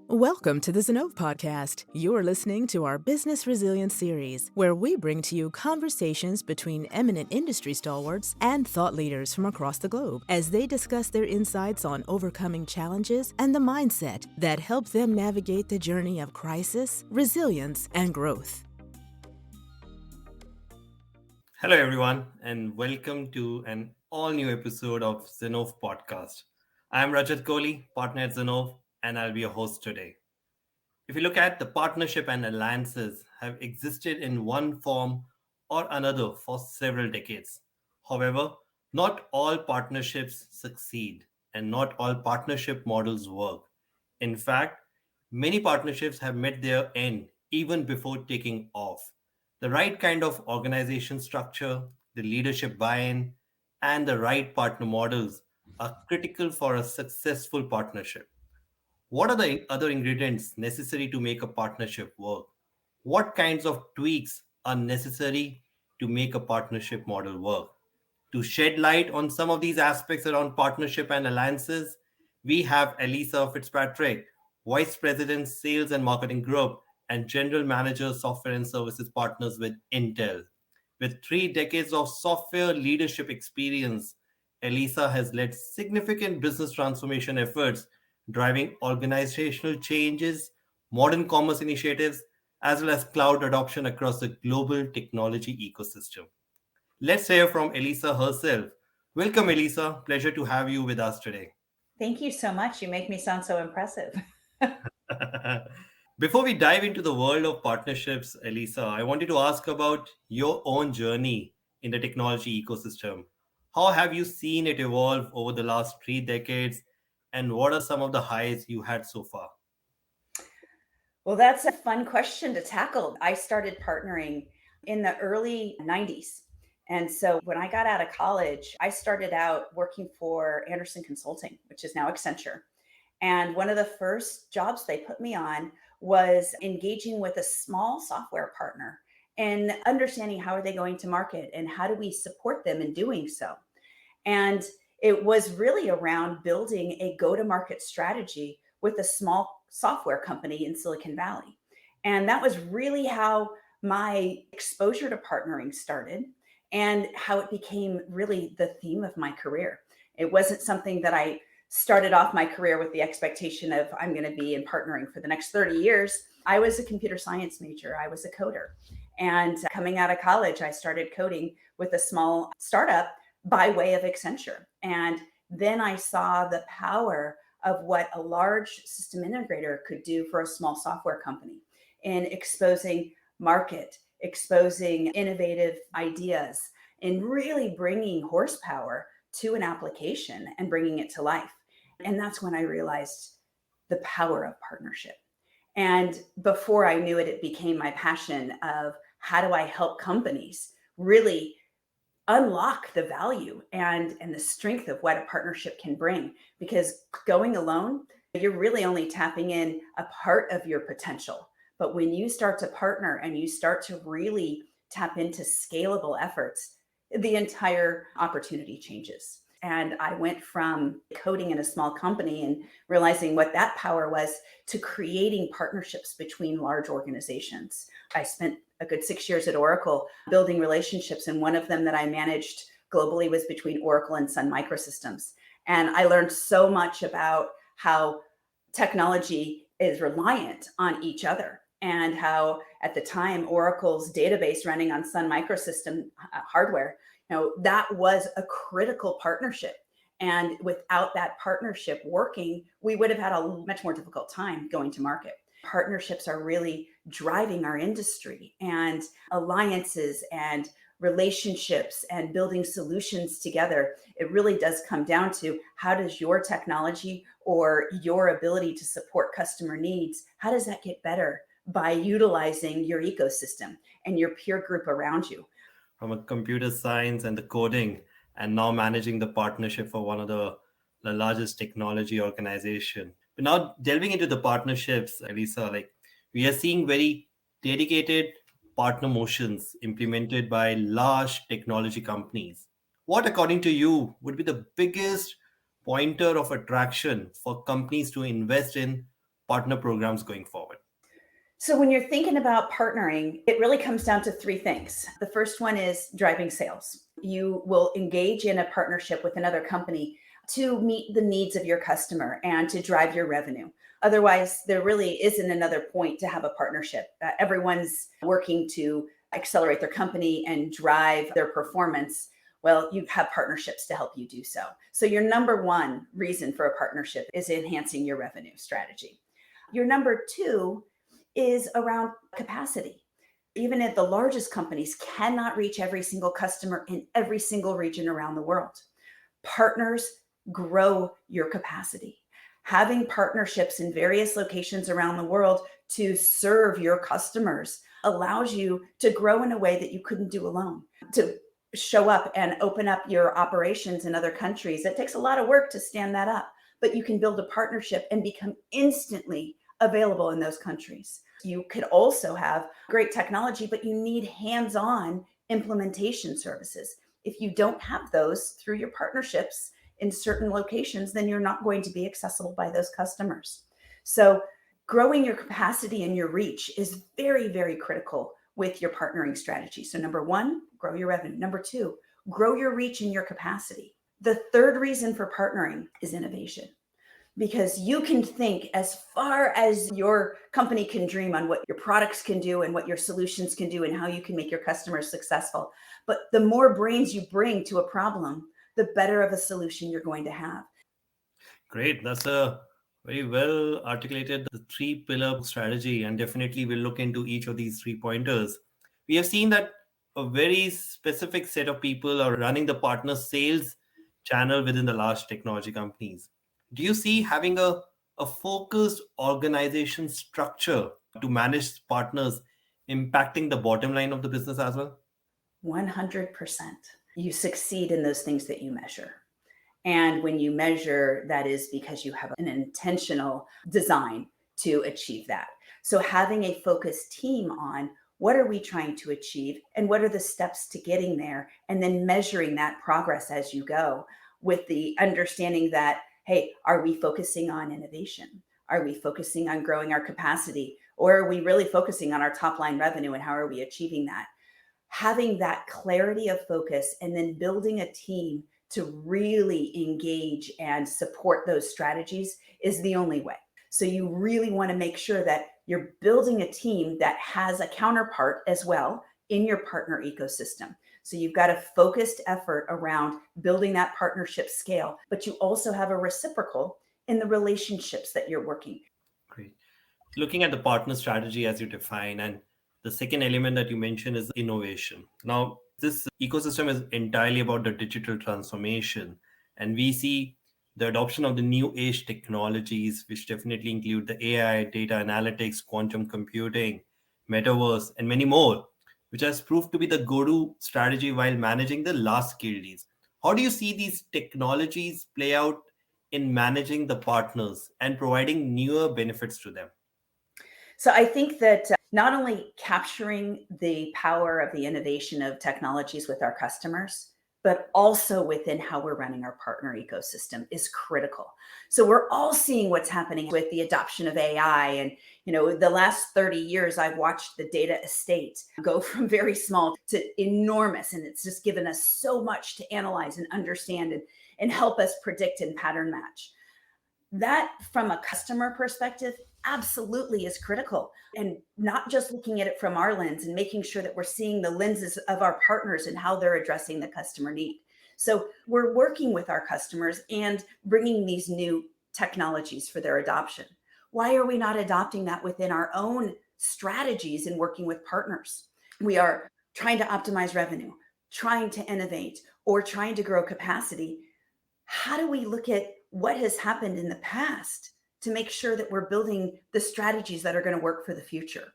Welcome to the Zinnov podcast. You're listening to our Business Resilience series, where we bring to you conversations between eminent industry stalwarts and thought leaders from across the globe as they discuss their insights on overcoming challenges and the mindset that help them navigate the journey of crisis, resilience, and growth. Hello, everyone, and welcome to an all new episode of Zinnov podcast. I'm Rajat Kohli, partner at Zinnov, and I'll be your host today. If you look at the partnership and alliances have existed in one form or another for several decades. However, not all partnerships succeed and not all partnership models work. In fact, many partnerships have met their end even before taking off. The right kind of organization structure, the leadership buy in, and the right partner models are critical for a successful partnership. What are the other ingredients necessary to make a partnership work? What kinds of tweaks are necessary to make a partnership model work? To shed light on some of these aspects around partnership and alliances, we have Alyssa Fitzpatrick, Vice President, Sales and Marketing Group, and General Manager, Software and Services Partners with Intel. With 3 decades of software leadership experience, Elisa has led significant business transformation efforts, driving organizational changes, modern commerce initiatives, as well as cloud adoption across the global technology ecosystem. Let's hear from Elisa herself. Welcome, Elisa. Pleasure to have you with us today. Thank you so much. You make me sound so impressive. Before we dive into the world of partnerships, Elisa, I wanted to ask about your own journey in the technology ecosystem. How have you seen it evolve over the last 3 decades, and what are some of the highs you had so far? Well, that's a fun question to tackle. I started partnering in the early 90s. And so when I got out of college, I started out working for Anderson Consulting, which is now Accenture. And one of the first jobs they put me on was engaging with a small software partner and understanding how are they going to market and how do we support them in doing so. And it was really around building a go to market strategy with a small software company in Silicon Valley. And that was really how my exposure to partnering started and how it became really the theme of my career. It wasn't something that I started off my career with the expectation of I'm going to be in partnering for the next 30 years. I was a computer science major. I was a coder. And coming out of college, I started coding with a small startup by way of Accenture. And then I saw the power of what a large system integrator could do for a small software company in exposing market, exposing innovative ideas, and really bringing horsepower to an application and bringing it to life. And that's when I realized the power of partnership. And before I knew it, it became my passion of how do I help companies really unlock the value and the strength of what a partnership can bring, because going alone, you're really only tapping in a part of your potential. But when you start to partner and you start to really tap into scalable efforts, the entire opportunity changes. And I went from coding in a small company and realizing what that power was to creating partnerships between large organizations. I spent a good 6 years at Oracle building relationships, and one of them that I managed globally was between Oracle and Sun Microsystems. And I learned so much about how technology is reliant on each other, and how at the time Oracle's database running on Sun Microsystem hardware, that was a critical partnership. And without that partnership working, we would have had a much more difficult time going to market. Partnerships are really driving our industry, and alliances and relationships and building solutions together. It really does come down to how does your technology or your ability to support customer needs, how does that get better by utilizing your ecosystem and your peer group around you? From a computer science and the coding, and now managing the partnership for one of the largest technology organization. But now delving into the partnerships, Elisa, like we are seeing very dedicated partner motions implemented by large technology companies. What, according to you, would be the biggest pointer of attraction for companies to invest in partner programs going forward? So when you're thinking about partnering, it really comes down to three things. The first one is driving sales. You will engage in a partnership with another company to meet the needs of your customer and to drive your revenue. Otherwise, there really isn't another point to have a partnership. Everyone's working to accelerate their company and drive their performance. Well, you have partnerships to help you do so. So your number one reason for a partnership is enhancing your revenue strategy. Your number two is around capacity. Even if the largest companies cannot reach every single customer in every single region around the world, partners grow your capacity. Having partnerships in various locations around the world to serve your customers allows you to grow in a way that you couldn't do alone. To show up and open up your operations in other countries, it takes a lot of work to stand that up, but you can build a partnership and become instantly available in those countries. You could also have great technology, but you need hands-on implementation services. If you don't have those through your partnerships in certain locations, then you're not going to be accessible by those customers. So growing your capacity and your reach is very, very critical with your partnering strategy. So number one, grow your revenue. Number two, grow your reach and your capacity. The third reason for partnering is innovation, because you can think as far as your company can dream on what your products can do and what your solutions can do and how you can make your customers successful. But the more brains you bring to a problem, the better of a solution you're going to have. Great. That's a very well articulated the three pillar strategy, and definitely we'll look into each of these 3 pointers. We have seen that a very specific set of people are running the partner sales channel within the large technology companies. Do you see having a focused organization structure to manage partners impacting the bottom line of the business as well? 100%. You succeed in those things that you measure. And when you measure, that is because you have an intentional design to achieve that. So having a focused team on what are we trying to achieve and what are the steps to getting there, and then measuring that progress as you go with the understanding that, hey, are we focusing on innovation? Are we focusing on growing our capacity? Or are we really focusing on our top line revenue and how are we achieving that? Having that clarity of focus and then building a team to really engage and support those strategies is the only way. So you really want to make sure that you're building a team that has a counterpart as well in your partner ecosystem. So you've got a focused effort around building that partnership scale, but you also have a reciprocal in the relationships that you're working. Great. Looking at the partner strategy as you define, and the second element that you mentioned is innovation. Now, this ecosystem is entirely about the digital transformation, and we see the adoption of the new age technologies, which definitely include the AI, data analytics, quantum computing, metaverse, and many more, which has proved to be the go-to strategy while managing the large scale deals. How do you see these technologies play out in managing the partners and providing newer benefits to them? So I think that not only capturing the power of the innovation of technologies with our customers, but also within how we're running our partner ecosystem is critical. So we're all seeing what's happening with the adoption of AI. And, the last 30 years, I've watched the data estate go from very small to enormous. And it's just given us so much to analyze and understand and help us predict and pattern match. That, from a customer perspective, absolutely is critical. And not just looking at it from our lens and making sure that we're seeing the lenses of our partners and how they're addressing the customer need. So we're working with our customers and bringing these new technologies for their adoption. Why are we not adopting that within our own strategies and working with partners? We are trying to optimize revenue, trying to innovate, or trying to grow capacity. How do we look at what has happened in the past to make sure that we're building the strategies that are going to work for the future?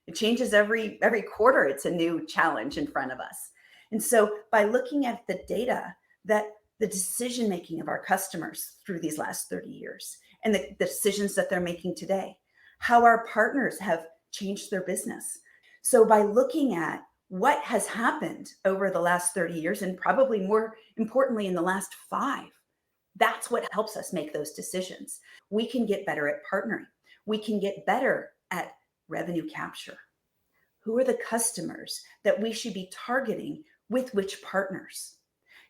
It changes every quarter. It's a new challenge in front of us. And so by looking at the data, that the decision making of our customers through these last 30 years and the decisions that they're making today, how our partners have changed their business. So by looking at what has happened over the last 30 years, and probably more importantly in the last 5, That's what helps us make those decisions. We can get better at partnering. We can get better at revenue capture. Who are the customers that we should be targeting with which partners?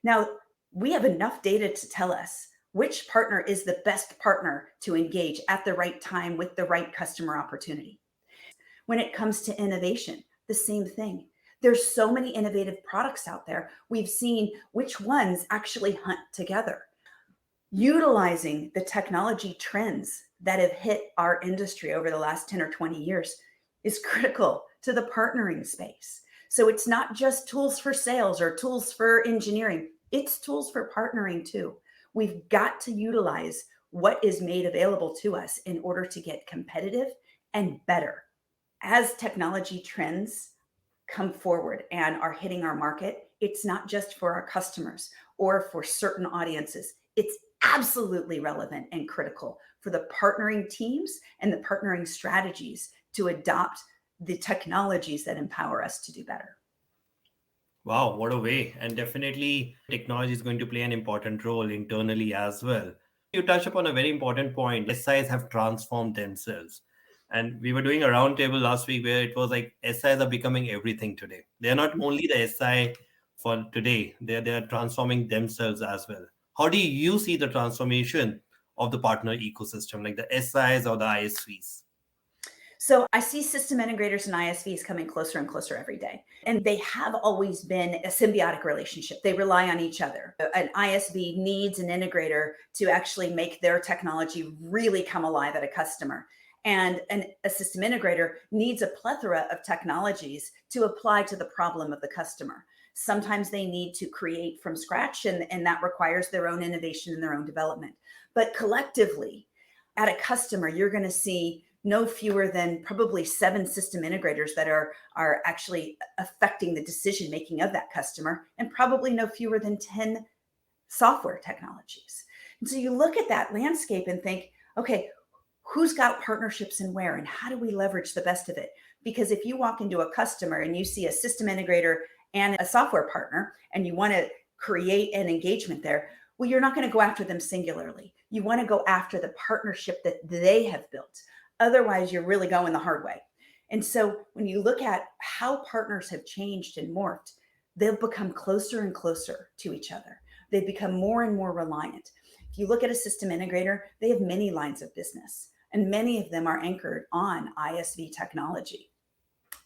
Now, we have enough data to tell us which partner is the best partner to engage at the right time with the right customer opportunity. When it comes to innovation, the same thing. There's so many innovative products out there. We've seen which ones actually hunt together. Utilizing the technology trends that have hit our industry over the last 10 or 20 years is critical to the partnering space. So it's not just tools for sales or tools for engineering, it's tools for partnering too. We've got to utilize what is made available to us in order to get competitive and better. As technology trends come forward and are hitting our market, it's not just for our customers or for certain audiences. It's absolutely relevant and critical for the partnering teams and the partnering strategies to adopt the technologies that empower us to do better. Wow, what a way. And definitely technology is going to play an important role internally as well. You touch upon a very important point. SIs have transformed themselves. And we were doing a roundtable last week where it was like SIs are becoming everything today. They're not only the SI for today, they're transforming themselves as well. How do you see the transformation of the partner ecosystem, like the SIs or the ISVs? So I see system integrators and ISVs coming closer and closer every day. And they have always been a symbiotic relationship. They rely on each other. An ISV needs an integrator to actually make their technology really come alive at a customer. And a system integrator needs a plethora of technologies to apply to the problem of the customer. Sometimes they need to create from scratch, and that requires their own innovation and their own development. But collectively, at a customer, you're going to see no fewer than probably 7 system integrators that are actually affecting the decision making of that customer, and probably no fewer than 10 software technologies. And so you look at that landscape and think, okay, who's got partnerships and where, and how do we leverage the best of it? Because if you walk into a customer and you see a system integrator and a software partner, and you want to create an engagement there, well, you're not going to go after them singularly. You want to go after the partnership that they have built. Otherwise, you're really going the hard way. And so when you look at how partners have changed and morphed, they've become closer and closer to each other. They've become more and more reliant. If you look at a system integrator, they have many lines of business, and many of them are anchored on ISV technology.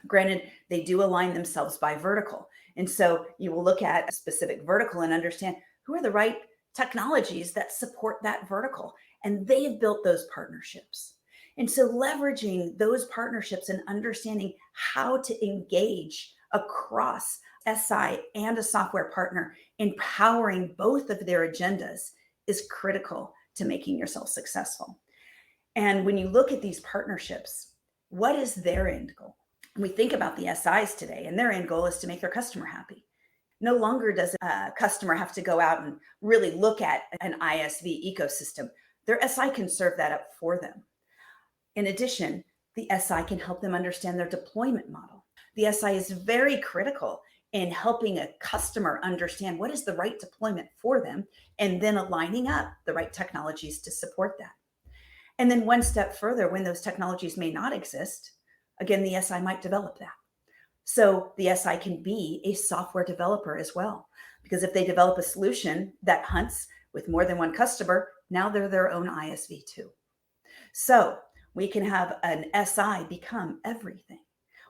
Granted, they do align themselves by vertical. And so you will look at a specific vertical and understand who are the right technologies that support that vertical. And they have built those partnerships. And so leveraging those partnerships and understanding how to engage across SI and a software partner, empowering both of their agendas is critical to making yourself successful. And when you look at these partnerships, what is their end goal? We think about the SIs today, and their end goal is to make their customer happy. No longer does a customer have to go out and really look at an ISV ecosystem. Their SI can serve that up for them. In addition, the SI can help them understand their deployment model. The SI is very critical in helping a customer understand what is the right deployment for them, and then aligning up the right technologies to support that. And then one step further, when those technologies may not exist, again, the SI might develop that. So the SI can be a software developer as well, because if they develop a solution that hunts with more than one customer, now they're their own ISV too. So we can have an SI become everything,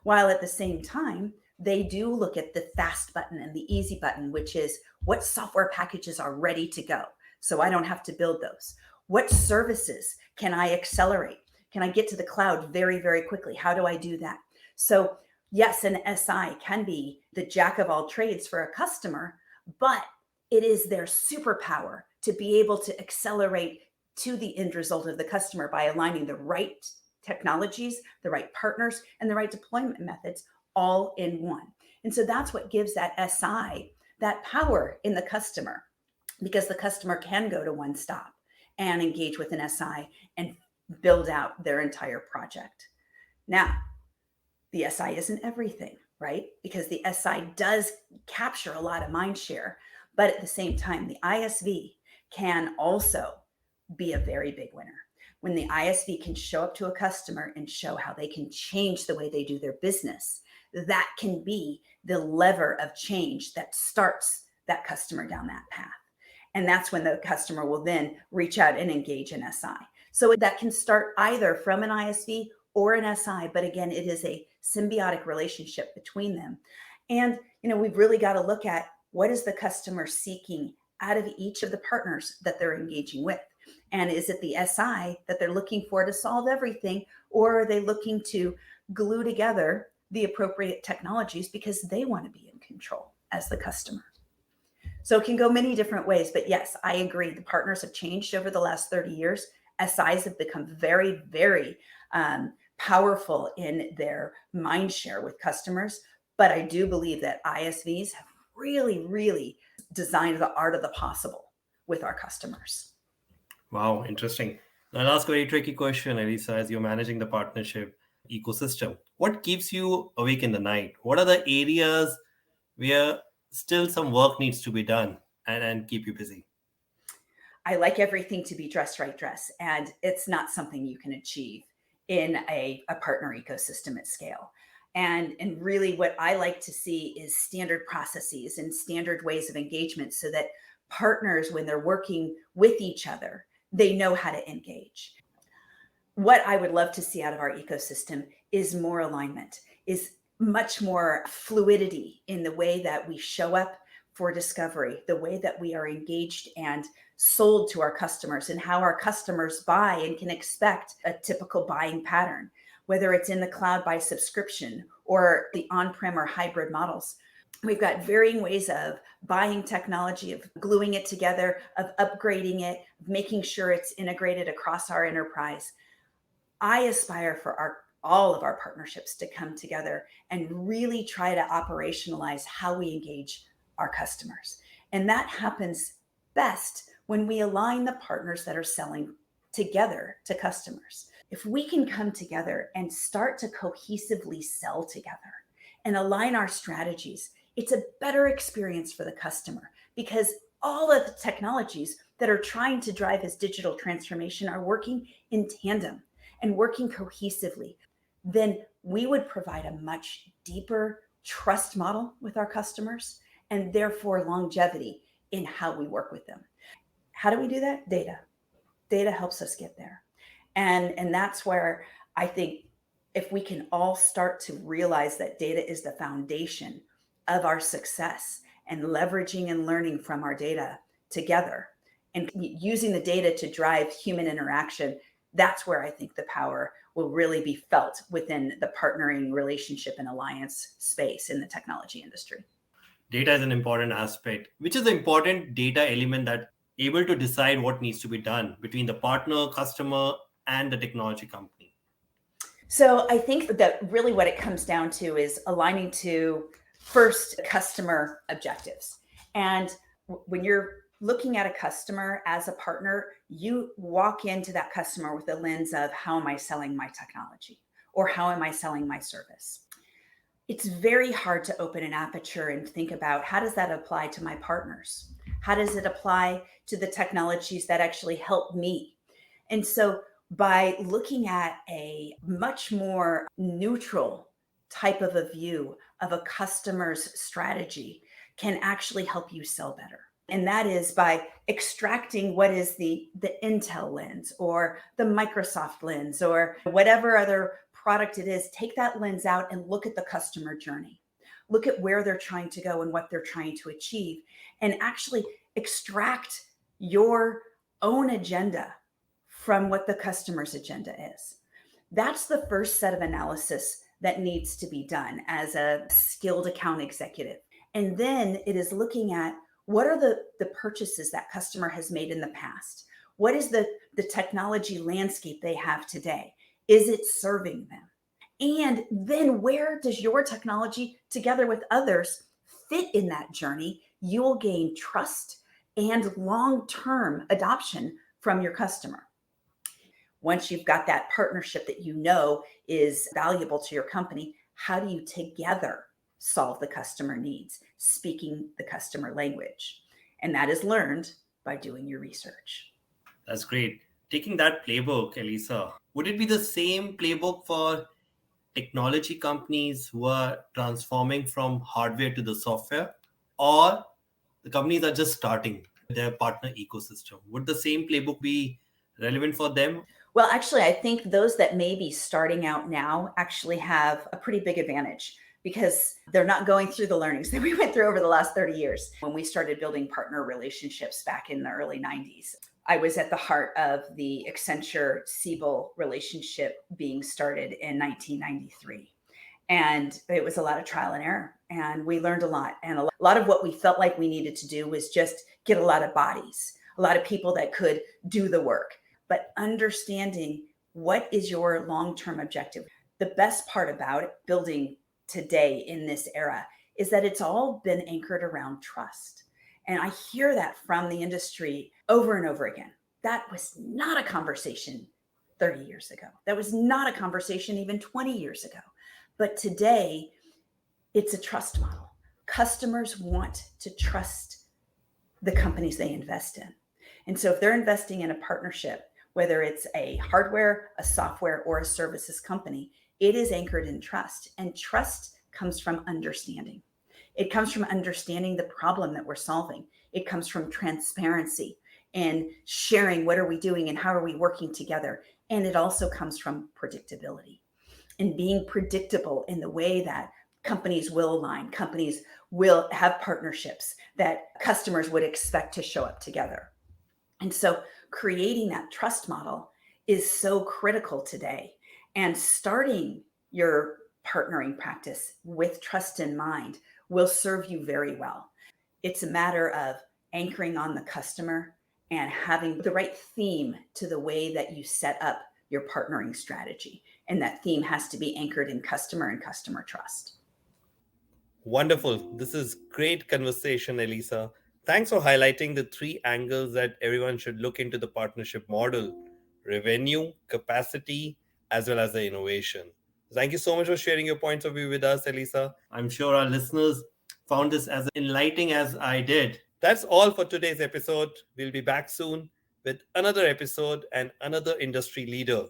while at the same time, they do look at the fast button and the easy button, which is what software packages are ready to go, so I don't have to build those. What services can I accelerate? Can I get to the cloud very, very quickly? How do I do that? So yes, an SI can be the jack of all trades for a customer, but it is their superpower to be able to accelerate to the end result of the customer by aligning the right technologies, the right partners, and the right deployment methods all in one. And so that's what gives that SI that power in the customer, because the customer can go to one stop and engage with an SI and build out their entire project. Now, the SI isn't everything, right? Because the SI does capture a lot of mind share, but at the same time, the ISV can also be a very big winner. When the ISV can show up to a customer and show how they can change the way they do their business, that can be the lever of change that starts that customer down that path. And that's when the customer will then reach out and engage an SI. So that can start either from an ISV or an SI, but again, it is a symbiotic relationship between them. And, we've really got to look at what is the customer seeking out of each of the partners that they're engaging with. And is it the SI that they're looking for to solve everything, or are they looking to glue together the appropriate technologies because they want to be in control as the customer? So it can go many different ways, but yes, I agree. The partners have changed over the last 30 years. SIs have become very, very powerful in their mind share with customers. But I do believe that ISVs have really, really designed the art of the possible with our customers. Wow, interesting. Now, I'll ask a very tricky question, Alyssa, as you're managing the partnership ecosystem. What keeps you awake in the night? What are the areas where still some work needs to be done and keep you busy? I like everything to be dress right dress, and it's not something you can achieve in a partner ecosystem at scale. And really what I like to see is standard processes and standard ways of engagement so that partners, when they're working with each other, they know how to engage. What I would love to see out of our ecosystem is more alignment, is much more fluidity in the way that we show up for discovery, the way that we are engaged and sold to our customers, and how our customers buy and can expect a typical buying pattern, whether it's in the cloud by subscription or the on-prem or hybrid models. We've got varying ways of buying technology, of gluing it together, of upgrading it, of making sure it's integrated across our enterprise. I aspire for all of our partnerships to come together and really try to operationalize how we engage our customers. And that happens best when we align the partners that are selling together to customers. If we can come together and start to cohesively sell together and align our strategies, it's a better experience for the customer, because all of the technologies that are trying to drive his digital transformation are working in tandem and working cohesively. Then we would provide a much deeper trust model with our customers, and therefore longevity in how we work with them. How do we do that? Data helps us get there. And that's where I think if we can all start to realize that data is the foundation of our success, and leveraging and learning from our data together and using the data to drive human interaction, that's where I think the power will really be felt within the partnering relationship and alliance space in the technology industry. Data is an important aspect. Which is the important data element that able to decide what needs to be done between the partner, customer, and the technology company? So I think that really what it comes down to is aligning to first customer objectives. And when you're looking at a customer as a partner, you walk into that customer with a lens of how am I selling my technology, or how am I selling my service? It's very hard to open an aperture and think about how does that apply to my partners? How does it apply to the technologies that actually help me? And so by looking at a much more neutral type of a view of a customer's strategy can actually help you sell better. And that is by extracting what is the Intel lens or the Microsoft lens or whatever other product it is. Take that lens out and look at the customer journey. Look at where they're trying to go and what they're trying to achieve, and actually extract your own agenda from what the customer's agenda is. That's the first set of analysis that needs to be done as a skilled account executive. And then it is looking at what are the purchases that customer has made in the past? What is the technology landscape they have today? Is it serving them? And then where does your technology together with others fit in that journey? You'll gain trust and long-term adoption from your customer. Once you've got that partnership that you know is valuable to your company, how do you together solve the customer needs, speaking the customer language? And that is learned by doing your research. That's great. Taking that playbook, Alyssa, would it be the same playbook for technology companies who are transforming from hardware to the software, or the companies are just starting their partner ecosystem? Would the same playbook be relevant for them? Well, actually, I think those that may be starting out now actually have a pretty big advantage because they're not going through the learnings that we went through over the last 30 years. When we started building partner relationships back in the early 90s, I was at the heart of the Accenture-Siebel relationship being started in 1993. And it was a lot of trial and error. And we learned a lot. And a lot of what we felt like we needed to do was just get a lot of bodies, a lot of people that could do the work. But understanding what is your long-term objective. The best part about it, building today in this era, is that it's all been anchored around trust. And I hear that from the industry over and over again. That was not a conversation 30 years ago. That was not a conversation even 20 years ago. But today, it's a trust model. Customers want to trust the companies they invest in. And so if they're investing in a partnership, whether it's a hardware, a software, or a services company, it is anchored in trust. And trust comes from understanding. It comes from understanding the problem that we're solving. It comes from transparency and sharing what are we doing and how are we working together. And it also comes from predictability and being predictable in the way that companies will align, companies will have partnerships that customers would expect to show up together. And so creating that trust model is so critical today. And starting your partnering practice with trust in mind will serve you very well. It's a matter of anchoring on the customer and having the right theme to the way that you set up your partnering strategy. And that theme has to be anchored in customer and customer trust. Wonderful. This is great conversation, Alyssa. Thanks for highlighting the three angles that everyone should look into the partnership model: revenue, capacity, as well as the innovation. Thank you so much for sharing your points of view with us, Alyssa. I'm sure our listeners found this as enlightening as I did. That's all for today's episode. We'll be back soon with another episode and another industry leader.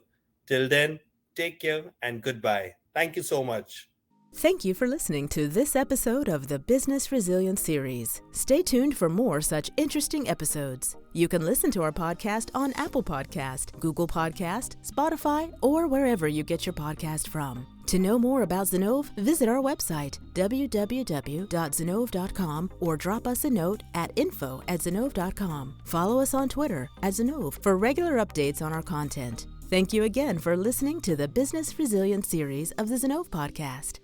Till then, take care and goodbye. Thank you so much. Thank you for listening to this episode of the Business Resilience Series. Stay tuned for more such interesting episodes. You can listen to our podcast on Apple Podcast, Google Podcast, Spotify, or wherever you get your podcast from. To know more about Zinnov, visit our website, www.zinnov.com, or drop us a note at info@zinnov.com. Follow us on Twitter @Zinnov for regular updates on our content. Thank you again for listening to the Business Resilience Series of the Zinnov Podcast.